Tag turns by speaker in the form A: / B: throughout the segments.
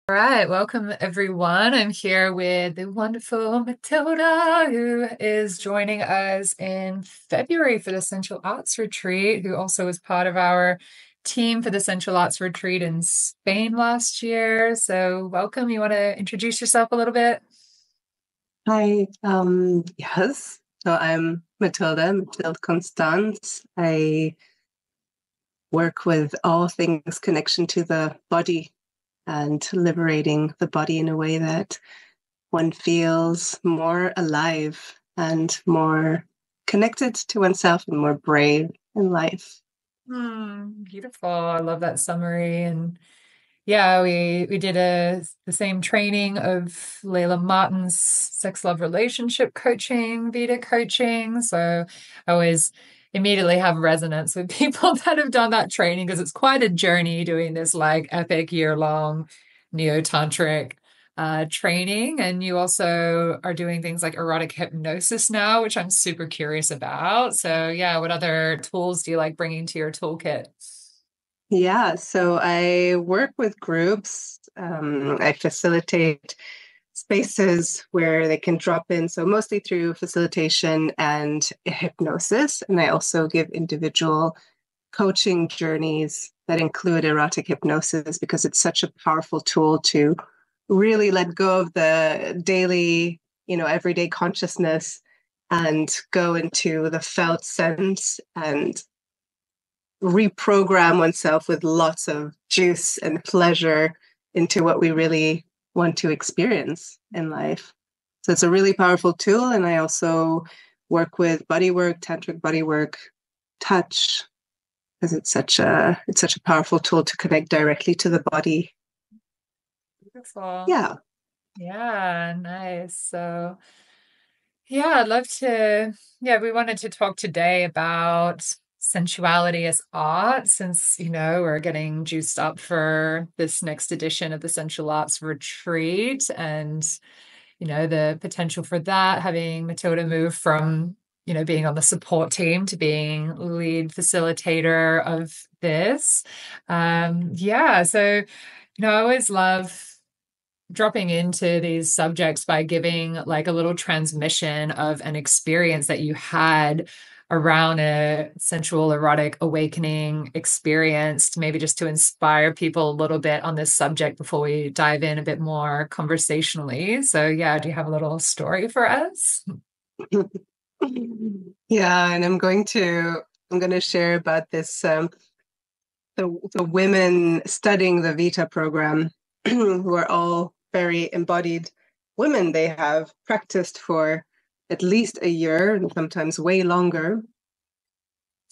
A: All right, welcome everyone. I'm here with the wonderful Matilda, who is joining us in February for the Sensual Arts Retreat, who also was part of our team for the Sensual Arts Retreat in Spain last year. So, welcome. You want to introduce yourself a little bit?
B: Hi, yes. So I'm Mathilde Constance. I work with all things connection to the body and liberating the body in a way that one feels more alive and more connected to oneself and more brave in life.
A: Beautiful. I love that summary. And yeah, we did the same training of Layla Martin's sex love relationship coaching, Vita coaching. So I always immediately have resonance with people that have done that training because it's quite a journey doing this like epic year-long neo-tantric training. And you also are doing things like erotic hypnosis now, which I'm super curious about. So yeah, what other tools do you like bringing to your toolkit?
B: Yeah, so I work with groups. I facilitate spaces where they can drop in. So mostly through facilitation and hypnosis. And I also give individual coaching journeys that include erotic hypnosis because it's such a powerful tool to really let go of the daily, everyday consciousness and go into the felt sense and reprogram oneself with lots of juice and pleasure into what we really want to experience in life. So it's a really powerful tool. And I also work with body work, tantric body work, touch, because it's such a powerful tool to connect directly to the body.
A: Beautiful.
B: Yeah.
A: Yeah, nice. So, yeah, I'd love to. Yeah, we wanted to talk today about sensuality as art, since, we're getting juiced up for this next edition of the Sensual Arts Retreat and, the potential for that, having Matilda move from, being on the support team to being lead facilitator of this. Yeah, so, I always love dropping into these subjects by giving like a little transmission of an experience that you had around a sensual erotic awakening experience, maybe just to inspire people a little bit on this subject before we dive in a bit more conversationally. So yeah, do you have a little story for us?
B: Yeah, and I'm going to share about this the women studying the Vita program who are all very embodied women. They have practiced for at least a year and sometimes way longer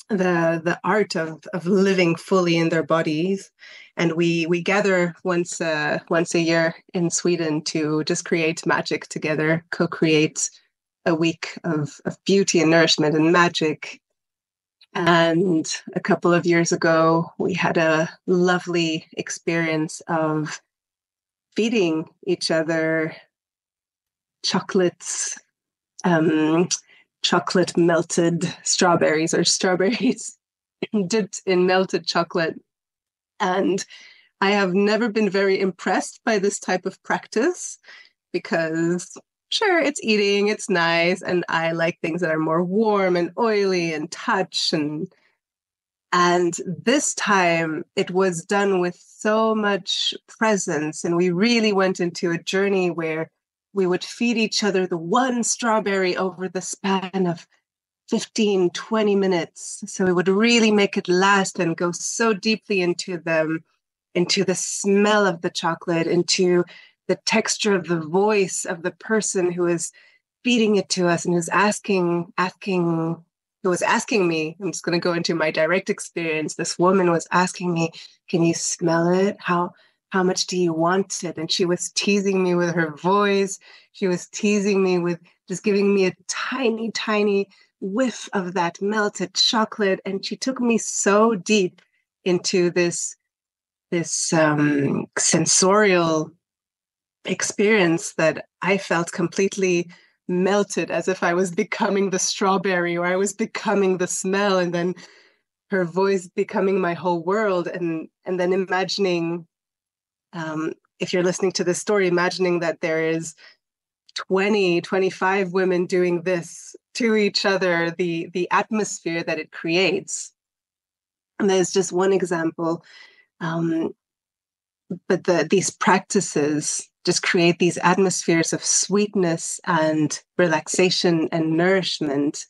B: the art of living fully in their bodies. And we gather once a year in Sweden to just create magic together, co-create a week of beauty and nourishment and magic. And a couple of years ago, we had a lovely experience of feeding each other chocolates, um, chocolate melted strawberries or strawberries dipped in melted chocolate. And I have never been very impressed by this type of practice because, sure, it's eating, it's nice, and I like things that are more warm and oily and touch and this time it was done with so much presence. And we really went into a journey where we would feed each other the one strawberry over the span of 15, 20 minutes. So we would really make it last and go so deeply into them, into the smell of the chocolate, into the texture of the voice of the person who is feeding it to us and who's who was asking me, I'm just going to go into my direct experience. This woman was asking me, can you smell it? How much do you want it? And she was teasing me with her voice. She was teasing me with just giving me a tiny, tiny whiff of that melted chocolate. And she took me so deep into this sensorial experience that I felt completely melted, as if I was becoming the strawberry or I was becoming the smell, and then her voice becoming my whole world, and then imagining if you're listening to this story, imagining that there is 20, 25 women doing this to each other, the atmosphere that it creates. And there's just one example. But these practices just create these atmospheres of sweetness and relaxation and nourishment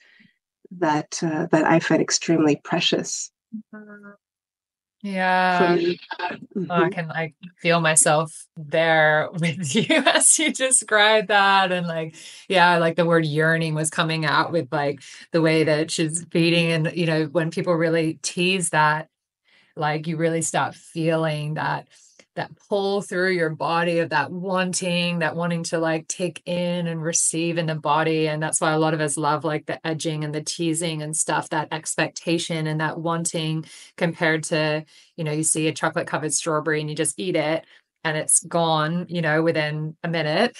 B: that I find extremely precious for
A: Yeah.
B: me.
A: Oh, I
B: Mm-hmm.
A: can like feel myself there with you as you described that. And like, yeah, like the word yearning was coming out with like the way that she's feeding. And, you know, when people really tease that, like you really start feeling that pull through your body of that wanting to like take in and receive in the body. And that's why a lot of us love like the edging and the teasing and stuff, that expectation and that wanting, compared to, you know, you see a chocolate covered strawberry and you just eat it and it's gone, you know, within a minute,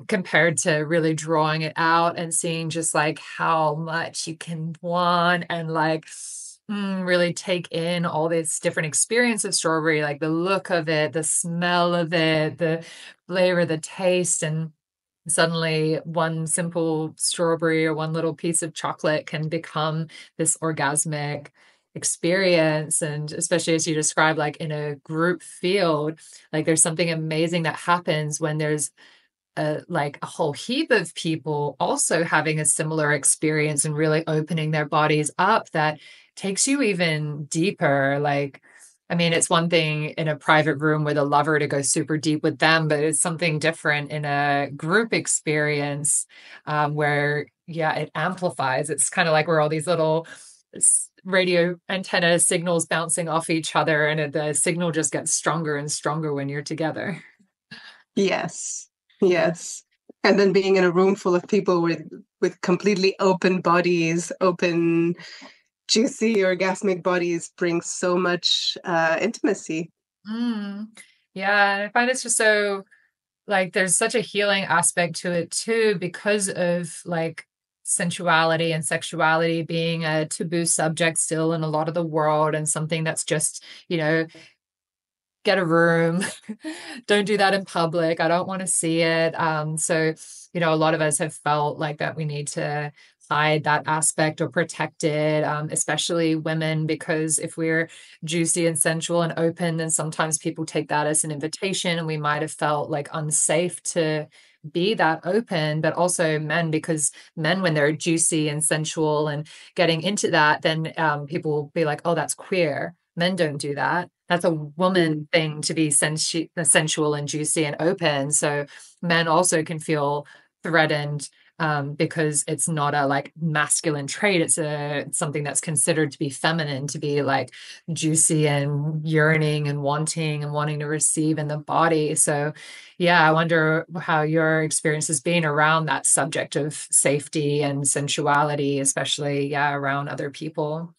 A: compared to really drawing it out and seeing just like how much you can want and like really take in all this different experience of strawberry, like the look of it, the smell of it, the flavor, the taste, and suddenly one simple strawberry or one little piece of chocolate can become this orgasmic experience. And especially as you describe, like in a group field, like there's something amazing that happens when there's like a whole heap of people also having a similar experience and really opening their bodies up, that takes you even deeper. Like, I mean, it's one thing in a private room with a lover to go super deep with them, but it's something different in a group experience, where, yeah, it amplifies. It's kind of like we're all these little radio antenna signals bouncing off each other, and the signal just gets stronger and stronger when you're together.
B: Yes, yes. And then being in a room full of people with completely open bodies, open, juicy, orgasmic bodies brings so much intimacy.
A: Mm. Yeah, and I find it's just so like there's such a healing aspect to it too, because of like sensuality and sexuality being a taboo subject still in a lot of the world, and something that's just, you know, get a room. Don't do that in public. I don't want to see it. So, you know, a lot of us have felt like that we need to hide that aspect or protect it, especially women, because if we're juicy and sensual and open, then sometimes people take that as an invitation, and we might have felt like unsafe to be that open. But also men, because men, when they're juicy and sensual and getting into that, then people will be like, oh, that's queer. Men don't do that. That's a woman thing to be sensual and juicy and open. So men also can feel threatened, because it's not a like masculine trait. It's something that's considered to be feminine, to be like juicy and yearning and wanting to receive in the body. So yeah, I wonder how your experience has been around that subject of safety and sensuality, especially, yeah, around other people.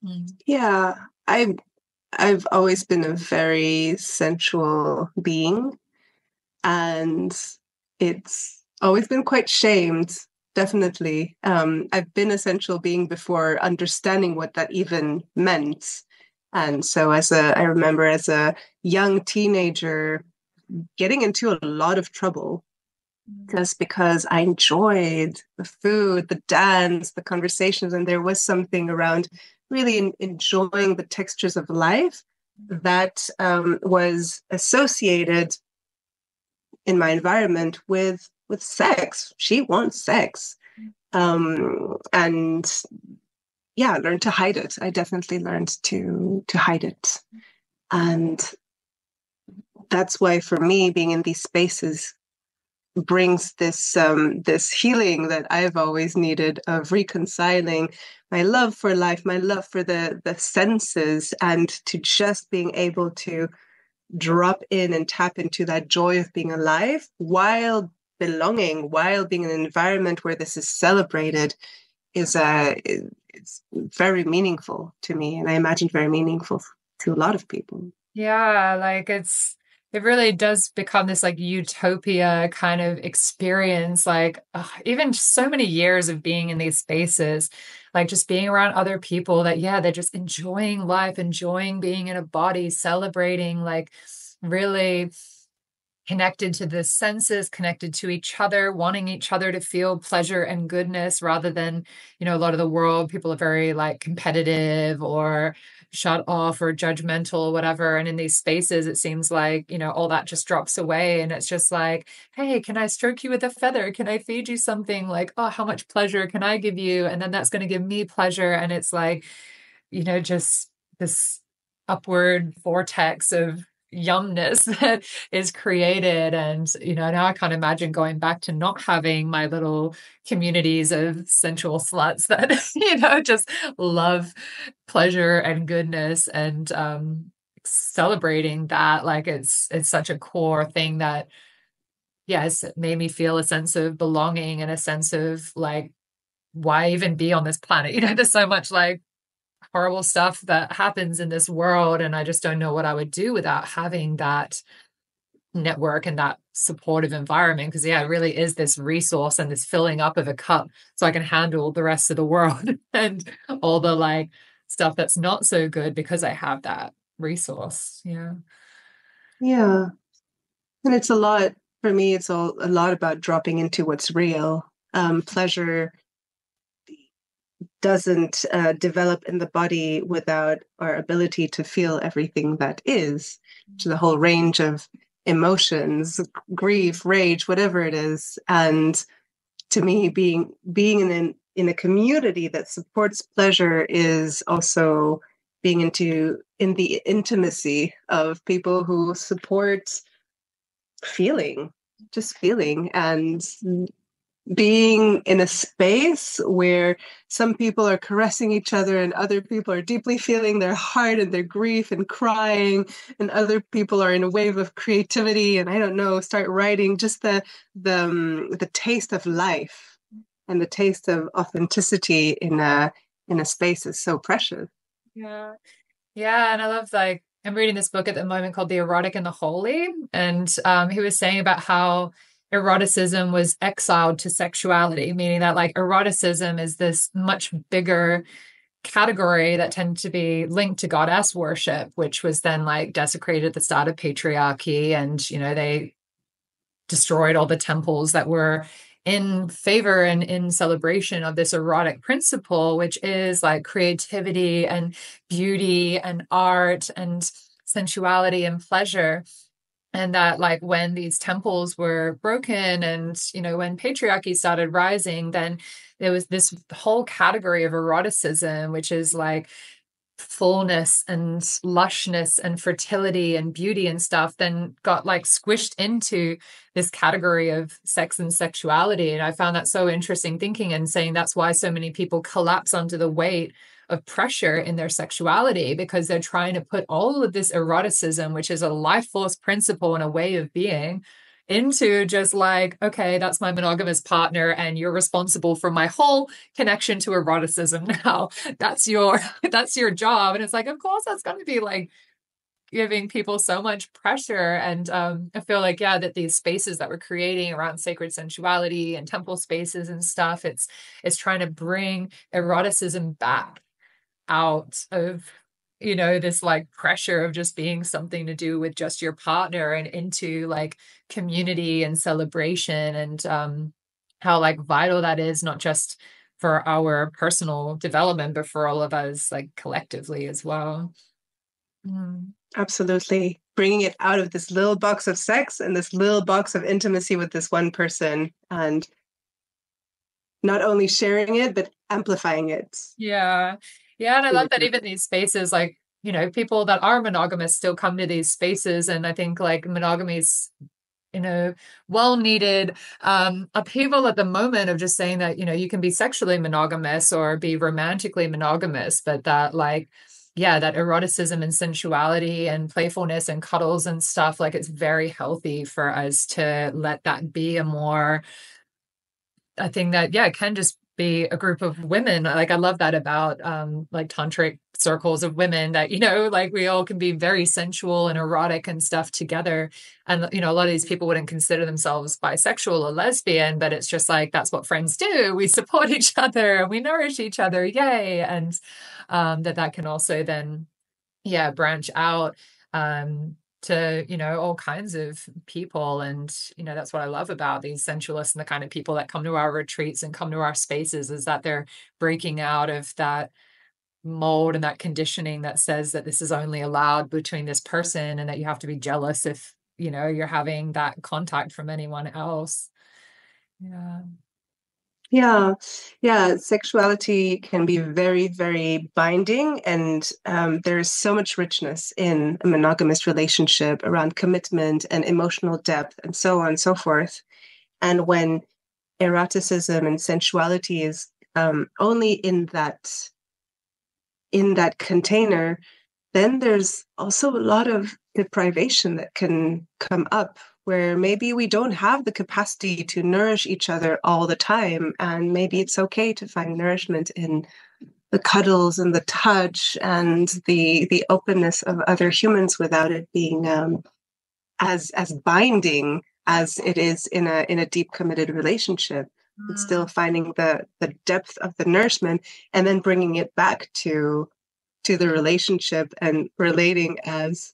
A: Mm.
B: Yeah, I've always been a very sensual being, and it's always been quite shamed, definitely. I've been a sensual being before understanding what that even meant. And so I remember as a young teenager getting into a lot of trouble just because I enjoyed the food, the dance, the conversations, and there was something around really enjoying the textures of life that was associated in my environment with sex. She wants sex, and yeah, I learned to hide it. I definitely learned to hide it, and that's why for me, being in these spaces brings this healing that I've always needed, of reconciling my love for life, my love for the senses, and to just being able to drop in and tap into that joy of being alive while belonging, while being in an environment where this is celebrated, is it's very meaningful to me, and I imagine very meaningful to a lot of people.
A: Yeah, like it really does become this like utopia kind of experience. Like even so many years of being in these spaces, like just being around other people that, yeah, they're just enjoying life, enjoying being in a body, celebrating like really connected to the senses, connected to each other, wanting each other to feel pleasure and goodness rather than, a lot of the world, people are very like competitive or shut off or judgmental or whatever. And in these spaces, it seems like, all that just drops away. And it's just like, hey, can I stroke you with a feather? Can I feed you something? Like, oh, how much pleasure can I give you? And then that's going to give me pleasure. And it's like, just this upward vortex of yumness that is created. And, now I can't imagine going back to not having my little communities of sensual sluts that, just love pleasure and goodness and celebrating that. Like it's such a core thing that, yes, it made me feel a sense of belonging and a sense of like, why even be on this planet? There's so much like horrible stuff that happens in this world. And I just don't know what I would do without having that network and that supportive environment. Because, yeah, it really is this resource and this filling up of a cup so I can handle the rest of the world and all the like stuff that's not so good because I have that resource. Yeah.
B: Yeah. And it's a lot, for me, it's all a lot about dropping into what's real. Pleasure doesn't develop in the body without our ability to feel everything that is, to the whole range of emotions, grief, rage, whatever it is. And to me, being in a community that supports pleasure is also being in the intimacy of people who support feeling, just feeling, and being in a space where some people are caressing each other and other people are deeply feeling their heart and their grief and crying, and other people are in a wave of creativity and I don't know, start writing. Just the taste of life and the taste of authenticity in a space is so precious.
A: Yeah. Yeah. And I love like, I'm reading this book at the moment called The Erotic and the Holy. And he was saying about how eroticism was exiled to sexuality, meaning that like eroticism is this much bigger category that tended to be linked to goddess worship, which was then like desecrated at the start of patriarchy. And, they destroyed all the temples that were in favor and in celebration of this erotic principle, which is like creativity and beauty and art and sensuality and pleasure. And that like when these temples were broken and, when patriarchy started rising, then there was this whole category of eroticism, which is like fullness and lushness and fertility and beauty and stuff, then got like squished into this category of sex and sexuality. And I found that so interesting, thinking and saying that's why so many people collapse under the weight of pressure in their sexuality, because they're trying to put all of this eroticism, which is a life force principle and a way of being, into just like, okay, that's my monogamous partner and you're responsible for my whole connection to eroticism now. That's your job. And it's like, of course that's going to be like giving people so much pressure. And I feel like, yeah, that these spaces that we're creating around sacred sensuality and temple spaces and stuff, it's trying to bring eroticism back out of, this like pressure of just being something to do with just your partner, and into like community and celebration, and how like vital that is, not just for our personal development but for all of us like collectively as well. Mm.
B: Absolutely. Bringing it out of this little box of sex and this little box of intimacy with this one person, and not only sharing it, but amplifying it.
A: Yeah. Yeah. And I love that even these spaces, like, people that are monogamous still come to these spaces. And I think like monogamy is, well needed upheaval at the moment of just saying that, you can be sexually monogamous or be romantically monogamous, but that like, yeah, that eroticism and sensuality and playfulness and cuddles and stuff, like it's very healthy for us to let that be a more, I think that, yeah, it can just be a group of women. Like I love that about like tantric circles of women, that, like we all can be very sensual and erotic and stuff together. And, a lot of these people wouldn't consider themselves bisexual or lesbian, but it's just like, that's what friends do. We support each other and we nourish each other. Yay. And that can also then, yeah, branch out to, all kinds of people. And, that's what I love about these sensualists and the kind of people that come to our retreats and come to our spaces, is that they're breaking out of that mold and that conditioning that says that this is only allowed between this person and that you have to be jealous if, you're having that contact from anyone else. Yeah.
B: Yeah, yeah, sexuality can be very, very binding, and there is so much richness in a monogamous relationship around commitment and emotional depth and so on and so forth. And when eroticism and sensuality is only in that container, then there's also a lot of deprivation that can come up where maybe we don't have the capacity to nourish each other all the time. And maybe it's okay to find nourishment in the cuddles and the touch and the openness of other humans without it being as binding as it is in a deep committed relationship. It's still
A: Mm.
B: finding the depth of the nourishment and then bringing it back to the relationship and relating as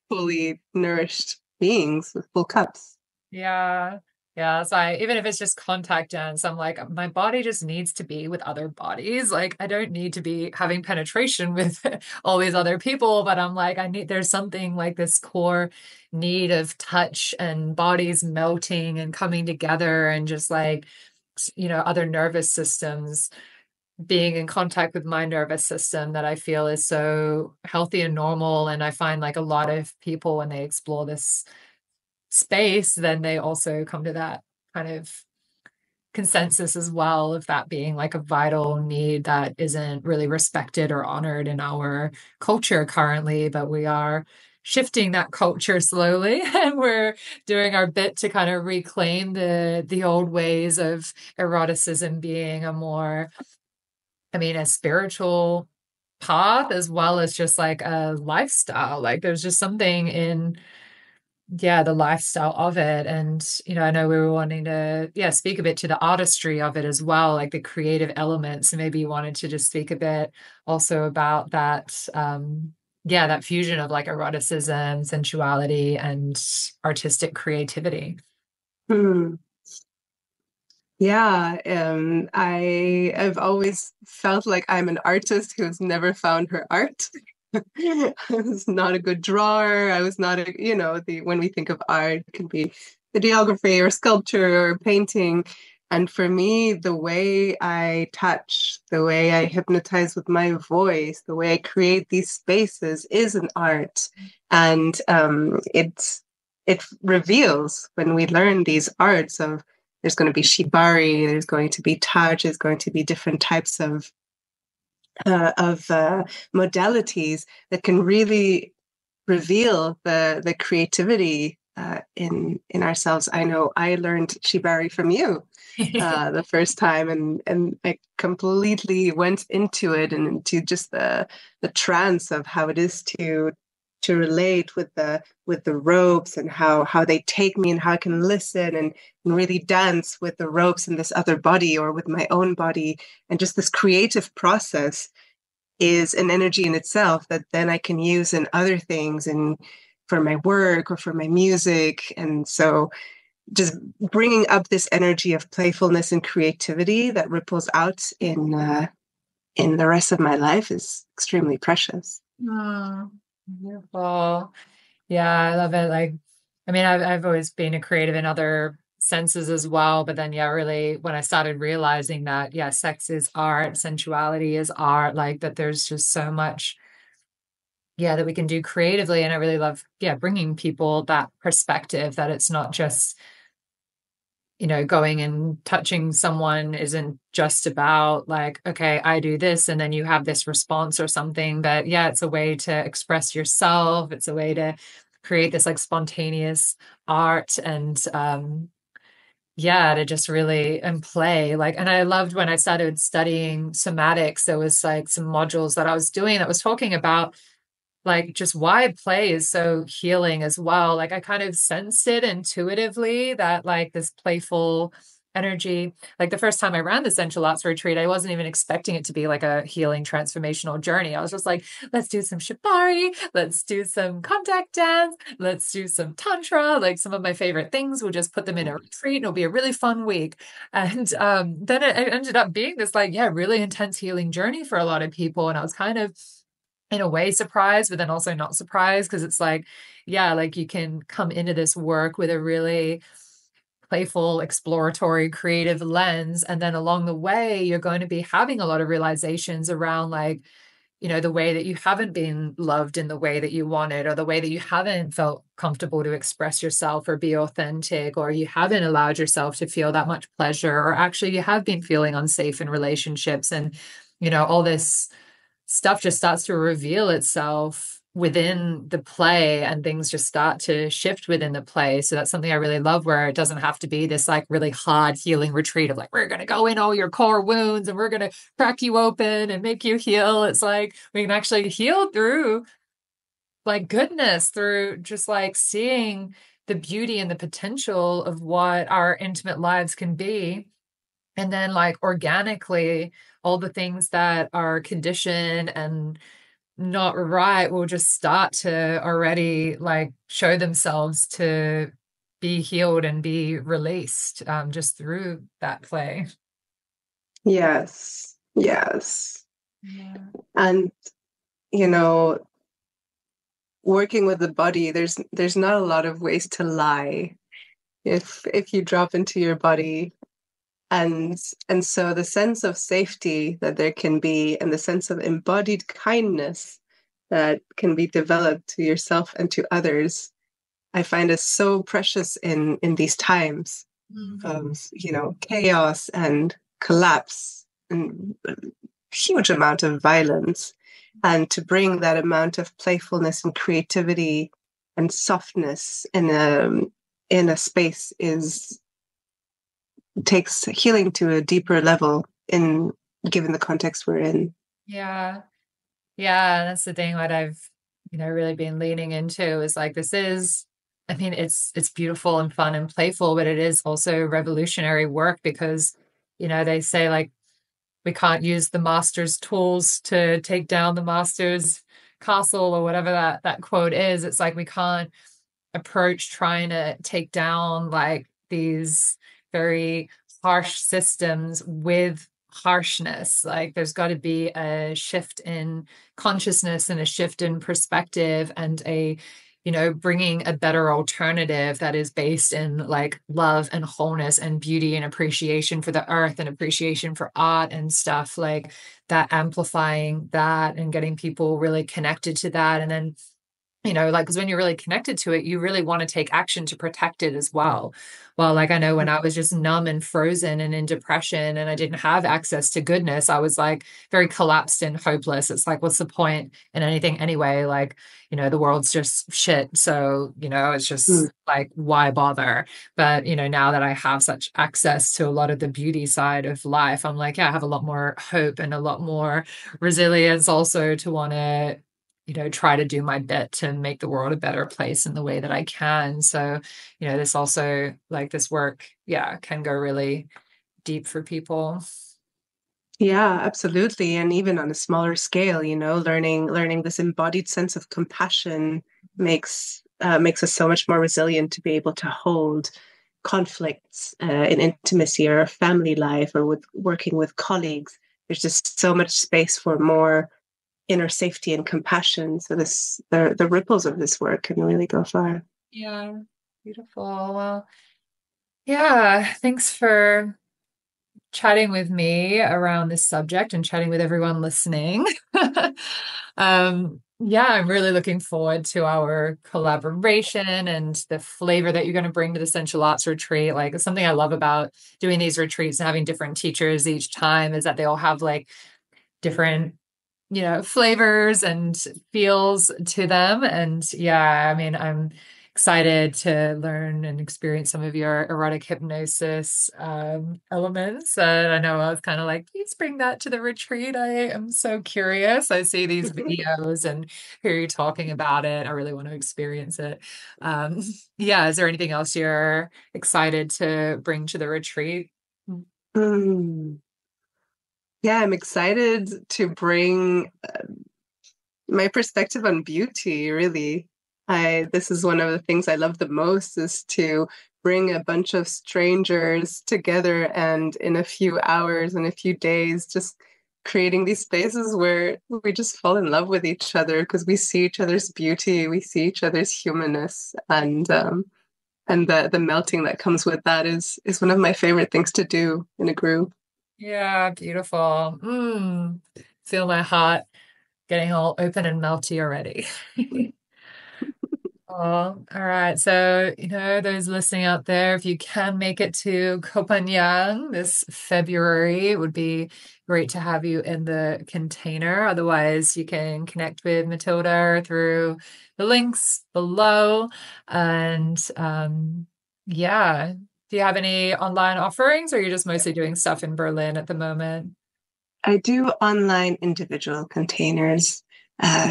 B: fully nourished beings with full cups.
A: Yeah. Yeah. So even if it's just contact dance, I'm like, my body just needs to be with other bodies. Like, I don't need to be having penetration with all these other people, but I'm like, there's something like this core need of touch and bodies melting and coming together and just like, other nervous systems being in contact with my nervous system that I feel is so healthy and normal. And I find like a lot of people, when they explore this space, then they also come to that kind of consensus as well, of that being like a vital need that isn't really respected or honored in our culture currently, but we are shifting that culture slowly and we're doing our bit to kind of reclaim the old ways of eroticism being a more, a spiritual path as well as just like a lifestyle. Like there's just something in, yeah, the lifestyle of it. And, I know we were wanting to, yeah, speak a bit to the artistry of it as well, like the creative elements. And maybe you wanted to just speak a bit also about that, yeah, that fusion of like eroticism, sensuality, and artistic creativity.
B: Hmm. Yeah, I've always felt like I'm an artist who's never found her art. I was not a good drawer. I was not a, the when we think of art, it can be videography or sculpture or painting. And for me, the way I touch, the way I hypnotize with my voice, the way I create these spaces is an art. And it reveals when we learn these arts of there's going to be shibari, there's going to be touch, there's going to be different types of modalities that can really reveal the creativity in ourselves. I know I learned shibari from you the first time, and I completely went into it and into just the trance of how it is to relate with the ropes and how they take me and how I can listen and really dance with the ropes in this other body or with my own body. And just this creative process is an energy in itself that then I can use in other things and for my work or for my music. And so just bringing up this energy of playfulness and creativity that ripples out in the rest of my life is extremely precious.
A: Oh, beautiful. Yeah, I love it. Like, I've always been a creative in other senses as well, but then yeah, really when I started realizing that, yeah, sex is art, sensuality is art, like that there's just so much, yeah, that we can do creatively. And I really love, yeah, bringing people that perspective that it's not just, going and touching someone isn't just about like, okay, I do this and then you have this response or something. But yeah, it's a way to express yourself. It's a way to create this like spontaneous art and yeah, to just really and play. Like, and I loved when I started studying somatics, there was like some modules that I was doing that was talking about like just why play is so healing as well. Like I kind of sensed it intuitively that like this playful energy. Like the first time I ran the Sensual Arts retreat, I wasn't even expecting it to be like a healing transformational journey. I was just like, let's do some shibari, let's do some contact dance, let's do some tantra, like some of my favorite things. We'll just put them in a retreat and it'll be a really fun week. And then it ended up being this like, yeah, really intense healing journey for a lot of people. And I was kind of in a way surprised, but then also not surprised because it's like, yeah, like you can come into this work with a really playful, exploratory, creative lens. And then along the way, you're going to be having a lot of realizations around like, the way that you haven't been loved in the way that you wanted, or the way that you haven't felt comfortable to express yourself or be authentic, or you haven't allowed yourself to feel that much pleasure, or actually you have been feeling unsafe in relationships. And, all this stuff just starts to reveal itself within the play and things just start to shift within the play. So that's something I really love, where it doesn't have to be this like really hard healing retreat of like, we're going to go in all your core wounds and we're going to crack you open and make you heal. It's like we can actually heal through like goodness, through just like seeing the beauty and the potential of what our intimate lives can be. And then like organically, all the things that are conditioned and not right will just start to already like show themselves to be healed and be released, just through that play.
B: Yes, yes.
A: Yeah.
B: And, you know, working with the body, there's not a lot of ways to lie if you drop into your body. And and so the sense of safety that there can be and the sense of embodied kindness that can be developed to yourself and to others, I find is so precious in these times
A: Mm.
B: of, chaos and collapse and huge amount of violence. And to bring that amount of playfulness and creativity and softness in a space is takes healing to a deeper level in given the context we're in.
A: Yeah. Yeah. That's the thing that I've, really been leaning into is like, this is, I mean, it's beautiful and fun and playful, but it is also revolutionary work because, they say like, we can't use the master's tools to take down the master's castle or whatever that quote is. It's like we can't approach trying to take down like these very harsh systems with harshness. Like there's got to be a shift in consciousness and a shift in perspective and a bringing a better alternative that is based in like love and wholeness and beauty and appreciation for the earth and appreciation for art and stuff like that, amplifying that and getting people really connected to that. And then like, because when you're really connected to it, you really want to take action to protect it as well. Well, like I know when I was just numb and frozen and in depression and I didn't have access to goodness, I was like very collapsed and hopeless. It's like, what's the point in anything anyway? Like, the world's just shit. So, it's
B: Mm.
A: just like, why bother? But, now that I have such access to a lot of the beauty side of life, I'm like, yeah, I have a lot more hope and a lot more resilience also to want to try to do my bit to make the world a better place in the way that I can. So, this also like this work, yeah, can go really deep for people.
B: Yeah, absolutely. And even on a smaller scale, learning this embodied sense of compassion makes us so much more resilient to be able to hold conflicts in intimacy or family life or with working with colleagues. There's just so much space for more inner safety and compassion. So the ripples of this work can really go far.
A: Yeah, beautiful. Well, yeah, thanks for chatting with me around this subject and chatting with everyone listening. Yeah, I'm really looking forward to our collaboration and the flavor that you're going to bring to the Sensual Arts retreat. Like, it's something I love about doing these retreats and having different teachers each time is that they all have like different flavors and feels to them. And yeah, I mean, I'm excited to learn and experience some of your erotic hypnosis elements. And I know I was kind of like, please bring that to the retreat. I am so curious. I see these videos and hear you talking about it. I really want to experience it. Um, yeah, is there anything else you're excited to bring to the retreat?
B: Mm. Yeah, I'm excited to bring my perspective on beauty, really. This is one of the things I love the most is to bring a bunch of strangers together and in a few hours and a few days just creating these spaces where we just fall in love with each other because we see each other's beauty, we see each other's humanness, and the melting that comes with that is one of my favorite things to do in a group.
A: Yeah, beautiful. Feel my heart getting all open and melty already. Oh, all right. So, those listening out there, if you can make it to Copenhagen this February, it would be great to have you in the container. Otherwise, you can connect with Matilda through the links below. And yeah, do you have any online offerings, or are you just mostly doing stuff in Berlin at the moment?
B: I do online individual containers,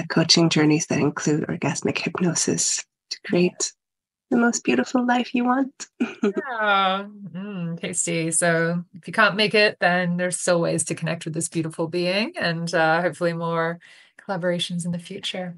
B: coaching journeys that include orgasmic hypnosis to create the most beautiful life you want.
A: Yeah, tasty. So if you can't make it, then there's still ways to connect with this beautiful being and hopefully more collaborations in the future.